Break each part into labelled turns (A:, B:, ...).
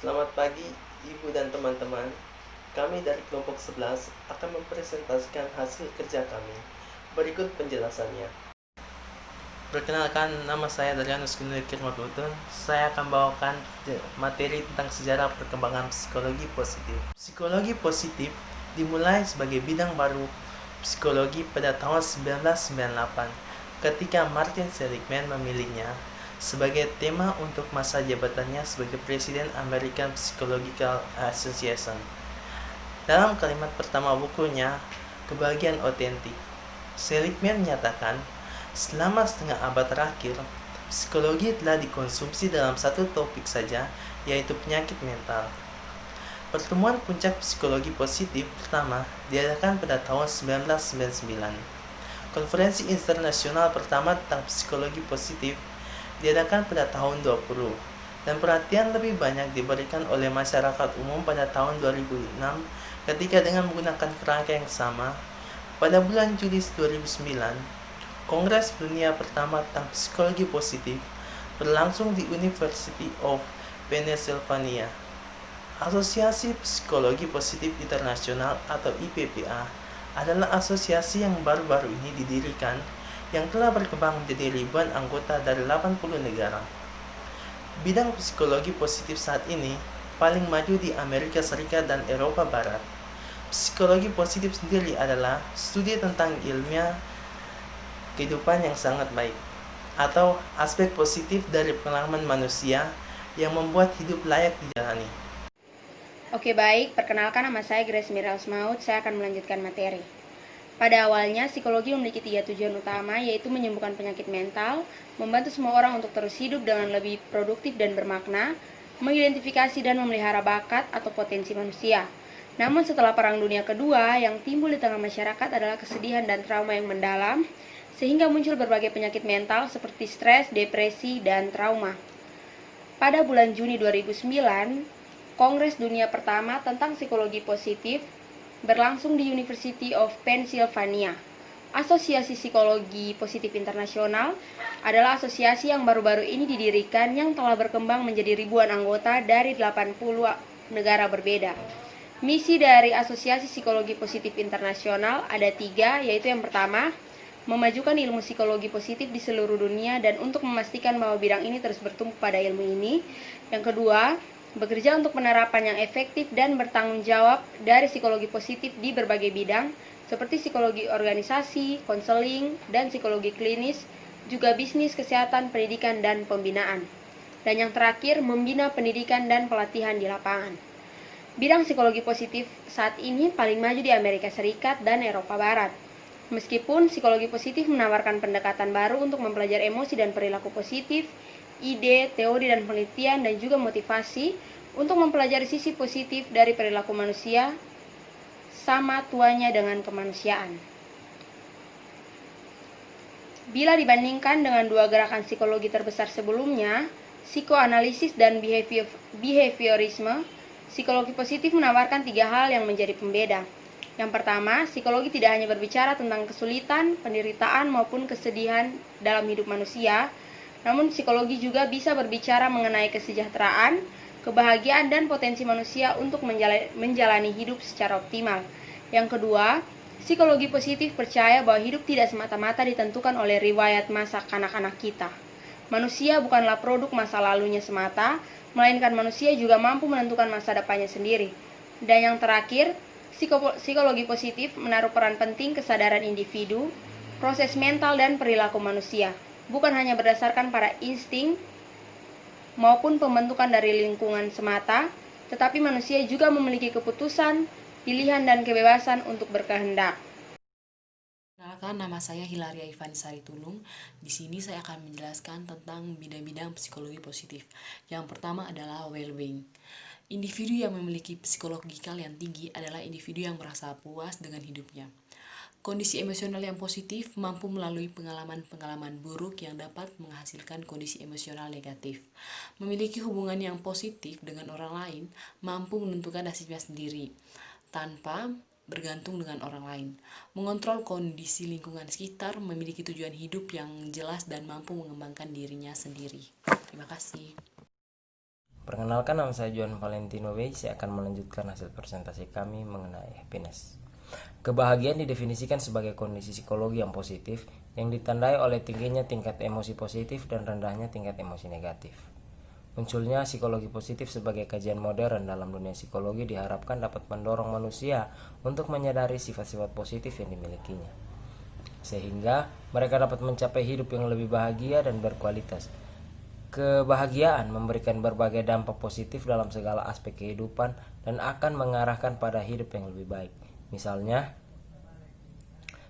A: Selamat pagi, Ibu dan teman-teman. Kami dari kelompok 11 akan mempresentasikan hasil kerja kami. Berikut penjelasannya. Perkenalkan, nama saya Darianus Gunulir Mabutun. Saya akan bawakan materi tentang sejarah perkembangan psikologi positif. Psikologi positif dimulai sebagai bidang baru psikologi pada tahun 1998 ketika Martin Seligman memilihnya sebagai tema untuk masa jabatannya sebagai Presiden American Psychological Association. Dalam kalimat pertama bukunya, Kebahagiaan Otentik, Seligman menyatakan, selama setengah abad terakhir, psikologi telah dikonsumsi dalam satu topik saja, yaitu penyakit mental. Pertemuan puncak psikologi positif pertama diadakan pada tahun 1999. Konferensi internasional pertama tentang psikologi positif diadakan pada tahun 20 dan perhatian lebih banyak diberikan oleh masyarakat umum pada tahun 2006 ketika dengan menggunakan kerangka yang sama. Pada bulan Juli 2009, Kongres Dunia pertama tentang psikologi positif berlangsung di University of Pennsylvania. Asosiasi Psikologi Positif Internasional atau IPPA adalah asosiasi yang baru-baru ini didirikan yang telah berkembang menjadi ribuan anggota dari 80 negara. Bidang psikologi positif saat ini paling maju di Amerika Serikat dan Eropa Barat. Psikologi positif sendiri adalah studi tentang ilmiah kehidupan yang sangat baik, atau aspek positif dari pengalaman manusia yang membuat hidup layak dijalani.
B: Oke baik, perkenalkan nama saya Grace Mira Usmaud, saya akan melanjutkan materi. Pada awalnya, psikologi memiliki 3 tujuan utama, yaitu menyembuhkan penyakit mental, membantu semua orang untuk terus hidup dengan lebih produktif dan bermakna, mengidentifikasi dan memelihara bakat atau potensi manusia. Namun setelah Perang Dunia Kedua, yang timbul di tengah masyarakat adalah kesedihan dan trauma yang mendalam, sehingga muncul berbagai penyakit mental seperti stres, depresi, dan trauma. Pada bulan Juni 2009, Kongres Dunia pertama tentang psikologi positif berlangsung di University of Pennsylvania. Asosiasi Psikologi Positif Internasional adalah asosiasi yang baru-baru ini didirikan yang telah berkembang menjadi ribuan anggota dari 80 negara berbeda. Misi dari Asosiasi Psikologi Positif Internasional ada 3, yaitu yang pertama, memajukan ilmu psikologi positif di seluruh dunia dan untuk memastikan bahwa bidang ini terus bertumbuh pada ilmu ini. Yang kedua, bekerja untuk penerapan yang efektif dan bertanggung jawab dari psikologi positif di berbagai bidang, seperti psikologi organisasi, konseling, dan psikologi klinis, juga bisnis, kesehatan, pendidikan, dan pembinaan. Dan yang terakhir, membina pendidikan dan pelatihan di lapangan. Bidang psikologi positif saat ini paling maju di Amerika Serikat dan Eropa Barat. Meskipun psikologi positif menawarkan pendekatan baru untuk mempelajari emosi dan perilaku positif, ide, teori dan penelitian, dan juga motivasi untuk mempelajari sisi positif dari perilaku manusia sama tuanya dengan kemanusiaan. Bila dibandingkan dengan 2 gerakan psikologi terbesar sebelumnya, psikoanalisis dan behaviorisme, psikologi positif menawarkan 3 hal yang menjadi pembeda. Yang pertama, psikologi tidak hanya berbicara tentang kesulitan, penderitaan, maupun kesedihan dalam hidup manusia, namun psikologi juga bisa berbicara mengenai kesejahteraan, kebahagiaan, dan potensi manusia untuk menjalani hidup secara optimal. Yang kedua, psikologi positif percaya bahwa hidup tidak semata-mata ditentukan oleh riwayat masa kanak-kanak kita. Manusia bukanlah produk masa lalunya semata, melainkan manusia juga mampu menentukan masa depannya sendiri. Dan yang terakhir, psikologi positif menaruh peran penting kesadaran individu, proses mental dan perilaku manusia, bukan hanya berdasarkan pada insting maupun pembentukan dari lingkungan semata, tetapi manusia juga memiliki keputusan, pilihan dan kebebasan untuk berkehendak.
C: Perkenalkan, nama saya Hilaria Ivanisari Tulung. Di sini saya akan menjelaskan tentang bidang-bidang psikologi positif. Yang pertama adalah well-being. Individu yang memiliki psikologikal yang tinggi adalah individu yang merasa puas dengan hidupnya. Kondisi emosional yang positif mampu melalui pengalaman-pengalaman buruk yang dapat menghasilkan kondisi emosional negatif. Memiliki hubungan yang positif dengan orang lain mampu menentukan nasibnya sendiri, tanpa bergantung dengan orang lain. Mengontrol kondisi lingkungan sekitar, memiliki tujuan hidup yang jelas dan mampu mengembangkan dirinya sendiri. Terima kasih.
D: Perkenalkan, nama saya Juan Valentino Bey. Saya akan melanjutkan hasil presentasi kami mengenai happiness. Kebahagiaan didefinisikan sebagai kondisi psikologi yang positif yang ditandai oleh tingginya tingkat emosi positif dan rendahnya tingkat emosi negatif. Munculnya psikologi positif sebagai kajian modern dalam dunia psikologi diharapkan dapat mendorong manusia untuk menyadari sifat-sifat positif yang dimilikinya, sehingga mereka dapat mencapai hidup yang lebih bahagia dan berkualitas. Kebahagiaan memberikan berbagai dampak positif dalam segala aspek kehidupan dan akan mengarahkan pada hidup yang lebih baik. Misalnya,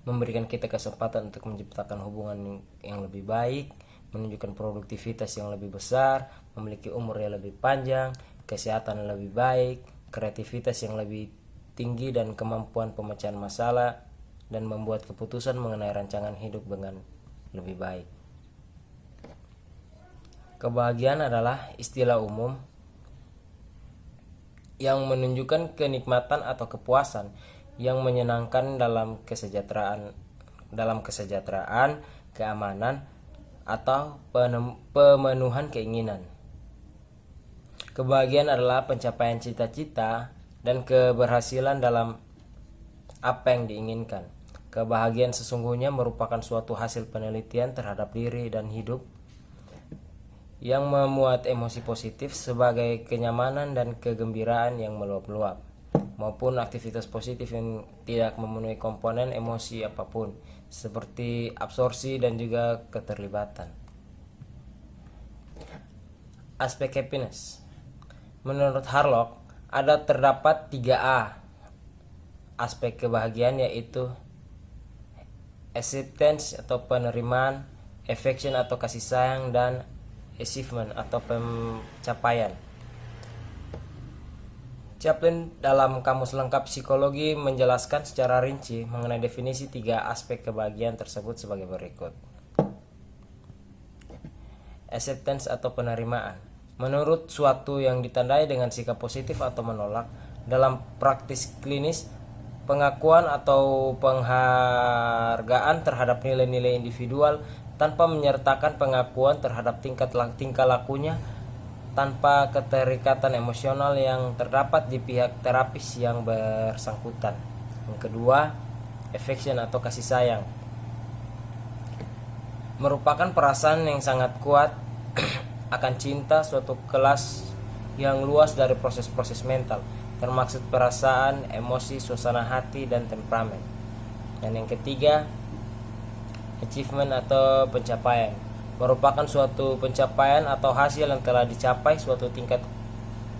D: memberikan kita kesempatan untuk menciptakan hubungan yang lebih baik, menunjukkan produktivitas yang lebih besar, memiliki umur yang lebih panjang, kesehatan yang lebih baik, kreativitas yang lebih tinggi, dan kemampuan pemecahan masalah dan membuat keputusan mengenai rancangan hidup dengan lebih baik. Kebahagiaan adalah istilah umum yang menunjukkan kenikmatan atau kepuasan yang menyenangkan dalam kesejahteraan, keamanan, atau pemenuhan keinginan. Kebahagiaan adalah pencapaian cita-cita dan keberhasilan dalam apa yang diinginkan. Kebahagiaan sesungguhnya merupakan suatu hasil penelitian terhadap diri dan hidup yang memuat emosi positif sebagai kenyamanan dan kegembiraan yang meluap-luap, maupun aktivitas positif yang tidak memenuhi komponen emosi apapun, seperti absorpsi dan juga keterlibatan. Aspek happiness. Menurut Harlock, terdapat 3A aspek kebahagiaan, yaitu acceptance atau penerimaan, affection atau kasih sayang, dan achievement atau pencapaian. Chaplin dalam Kamus Lengkap Psikologi menjelaskan secara rinci mengenai definisi 3 aspek kebahagiaan tersebut sebagai berikut. Acceptance atau penerimaan. Menurut suatu yang ditandai dengan sikap positif atau menolak. Dalam praktis klinis, pengakuan atau penghargaan terhadap nilai-nilai individual tanpa menyertakan pengakuan terhadap tingkah lakunya, tanpa keterikatan emosional yang terdapat di pihak terapis yang bersangkutan. Yang kedua, affection atau kasih sayang. Merupakan perasaan yang sangat kuat akan cinta, suatu kelas yang luas dari proses-proses mental, termaksud perasaan, emosi, suasana hati, dan temperamen. Dan yang ketiga, achievement atau pencapaian. Merupakan suatu pencapaian atau hasil yang telah dicapai, suatu tingkat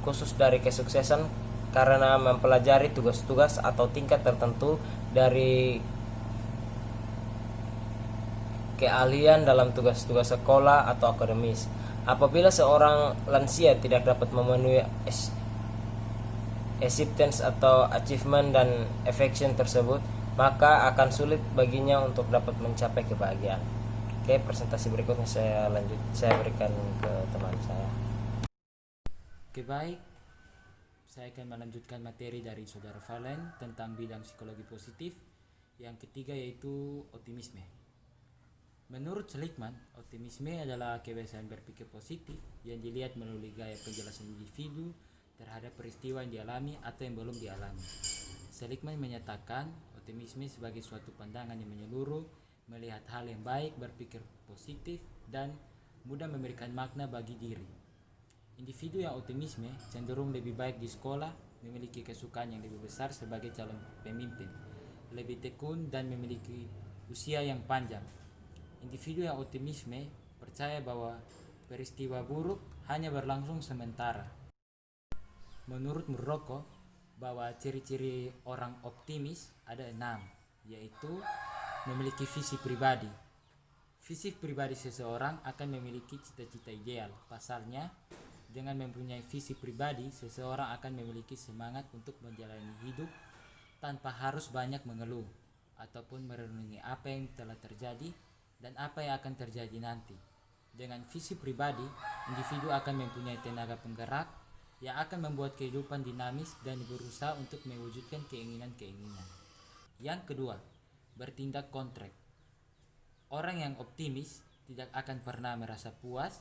D: khusus dari kesuksesan karena mempelajari tugas-tugas atau tingkat tertentu dari keahlian dalam tugas-tugas sekolah atau akademis. Apabila seorang lansia tidak dapat memenuhi acceptance atau achievement dan affection tersebut, maka akan sulit baginya untuk dapat mencapai kebahagiaan. Oke, presentasi berikutnya saya berikan ke teman saya.
E: Oke, baik. Saya akan melanjutkan materi dari Saudara Valen tentang bidang psikologi positif. Yang ketiga yaitu optimisme. Menurut Seligman, optimisme adalah kebiasaan berpikir positif yang dilihat melalui gaya penjelasan individu terhadap peristiwa yang dialami atau yang belum dialami. Seligman menyatakan optimisme sebagai suatu pandangan yang menyeluruh, melihat hal yang baik, berpikir positif, dan mudah memberikan makna bagi diri. Individu yang optimisme cenderung lebih baik di sekolah, memiliki kesukaan yang lebih besar sebagai calon pemimpin, lebih tekun, dan memiliki usia yang panjang. Individu yang optimisme percaya bahwa peristiwa buruk hanya berlangsung sementara. Menurut Murrocco, bahwa ciri-ciri orang optimis ada 6, yaitu memiliki visi pribadi. Visi pribadi seseorang akan memiliki cita-cita ideal. Pasalnya, dengan mempunyai visi pribadi, seseorang akan memiliki semangat untuk menjalani hidup tanpa harus banyak mengeluh ataupun merenungi apa yang telah terjadi dan apa yang akan terjadi nanti. Dengan visi pribadi, individu akan mempunyai tenaga penggerak yang akan membuat kehidupan dinamis dan berusaha untuk mewujudkan keinginan-keinginan. Yang kedua, bertindak kontrak. Orang yang optimis tidak akan pernah merasa puas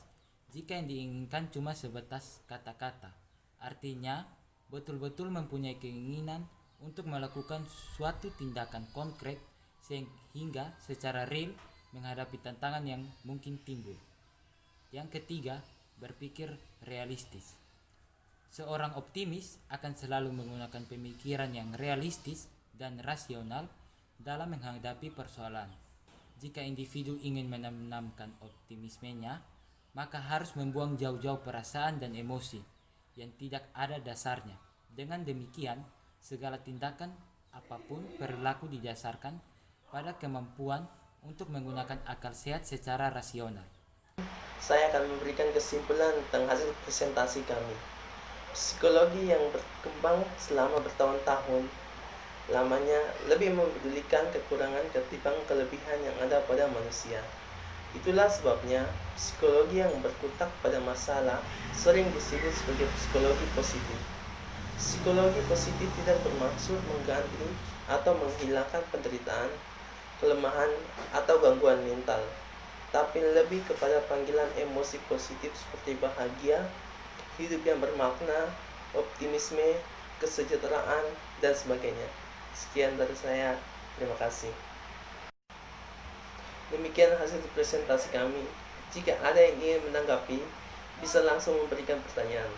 E: jika yang diinginkan cuma sebatas kata-kata. Artinya, betul-betul mempunyai keinginan untuk melakukan suatu tindakan konkret sehingga secara real menghadapi tantangan yang mungkin timbul. Yang ketiga, berpikir realistis. Seorang optimis akan selalu menggunakan pemikiran yang realistis dan rasional dalam menghadapi persoalan. Jika individu ingin menanamkan optimismenya, maka harus membuang jauh-jauh perasaan dan emosi yang tidak ada dasarnya. Dengan demikian, segala tindakan apapun berlaku didasarkan pada kemampuan untuk menggunakan akal sehat secara rasional.
A: Saya akan memberikan kesimpulan tentang hasil presentasi kami. Psikologi yang berkembang selama bertahun-tahun lamanya lebih mempedulikan kekurangan ketimbang kelebihan yang ada pada manusia. Itulah sebabnya psikologi yang berkutat pada masalah sering disebut sebagai psikologi positif. Psikologi positif tidak bermaksud mengganti atau menghilangkan penderitaan, kelemahan, atau gangguan mental, tapi lebih kepada panggilan emosi positif seperti bahagia, hidup yang bermakna, optimisme, kesejahteraan, dan sebagainya. Sekian dari saya, terima kasih. Demikian hasil presentasi kami. Jika ada yang ingin menanggapi, bisa langsung memberikan pertanyaan.